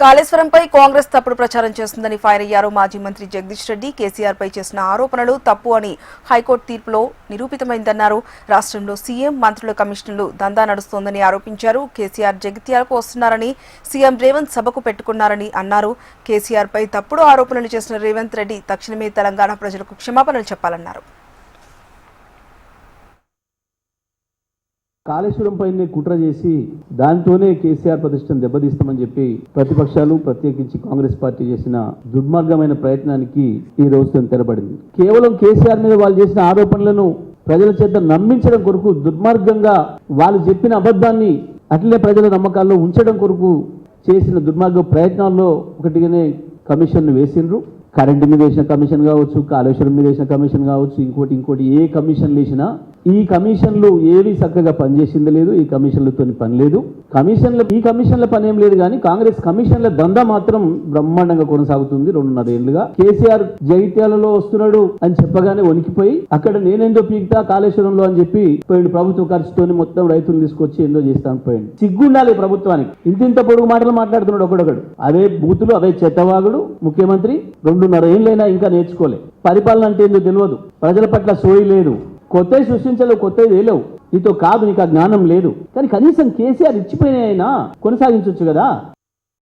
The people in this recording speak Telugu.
కాళేశ్వరంపై కాంగ్రెస్ తప్పుడు ప్రచారం చేస్తుందని ఫైర్ అయ్యారు మాజీ మంత్రి జగదీష్ రెడ్డి. కేసీఆర్ పై చేసిన ఆరోపణలు తప్పు అని హైకోర్టు తీర్పులో నిరూపితమైందన్నారు. రాష్ట్రంలో సీఎం మంత్రుల కమిషన్లు దందా నడుస్తోందని ఆరోపించారు. కేసీఆర్ జగిత్యాలకు వస్తున్నారని సీఎం రేవంత్ సభకు పెట్టుకున్నారని అన్నారు. కేసీఆర్ పై తప్పుడు ఆరోపణలు చేసిన రేవంత్ రెడ్డి తక్షణమే తెలంగాణ ప్రజలకు క్షమాపణలు చెప్పాలన్నారు. కాళేశ్వరం పైనే కుట్ర చేసి దాంతోనే కేసీఆర్ ప్రతిష్టను దెబ్బతీస్తామని చెప్పి ప్రతిపక్షాలు ప్రత్యేకించి కాంగ్రెస్ పార్టీ చేసిన దుర్మార్గమైన ప్రయత్నానికి ఈ రోజు తెరబడింది. కేవలం కేసీఆర్ మీద వాళ్ళు చేసిన ఆరోపణలను ప్రజల చేత నమ్మించడం కొరకు దుర్మార్గంగా వాళ్ళు చెప్పిన అబద్ధాన్ని అట్లే ప్రజల నమ్మకాల్లో ఉంచడం కొరకు చేసిన దుర్మార్గ ప్రయత్నాల్లో ఒకటిగానే కమిషన్ను వేసిండ్రు. కరెంటు మీద వేసిన కమిషన్ కావచ్చు, కాళేశ్వరం మీద వేసిన కమిషన్ కావచ్చు, ఇంకోటి ఏ కమిషన్లు వేసినా ఈ కమిషన్లు ఏవి చక్కగా పనిచేసింది లేదు. ఈ కమిషన్లతో పని లేదు. ఈ కమిషన్ల పని ఏం లేదు. కానీ కాంగ్రెస్ కమిషన్ల దందా మాత్రం బ్రహ్మాండంగా కొనసాగుతుంది 2.5 ఏళ్లుగా. కేసీఆర్ జగిత్యాలలో వస్తున్నాడు అని చెప్పగానే వణికిపోయి అక్కడ నేనేందో పీకుతా కాళేశ్వరంలో అని చెప్పి పోయిండు. ప్రభుత్వ ఖర్చుతోని మొత్తం రైతులు తీసుకొచ్చి ఏందో చేస్తాను పోయింది. సిగ్గుండాలి ప్రభుత్వానికి. ఇంత పొడుగు మాటలు మాట్లాడుతున్నాడు ఒకడొకడు. అవే బూతులు, అవే చెత్తవాగుడు. ముఖ్యమంత్రి 2.5 ఏళ్ళైనా ఇంకా నేర్చుకోలే. పరిపాలన అంటే ఏందో తెలియదు. ప్రజల పట్ల సోయి లేదు. కొత్తవి సృష్టించలేవు, కొత్తవి వేయలేవు. నీతో కాదు, నీకు ఆ జ్ఞానం లేదు. కానీ కనీసం కేసీఆర్ ఇచ్చిపోయినా కొనసాగించవచ్చు కదా.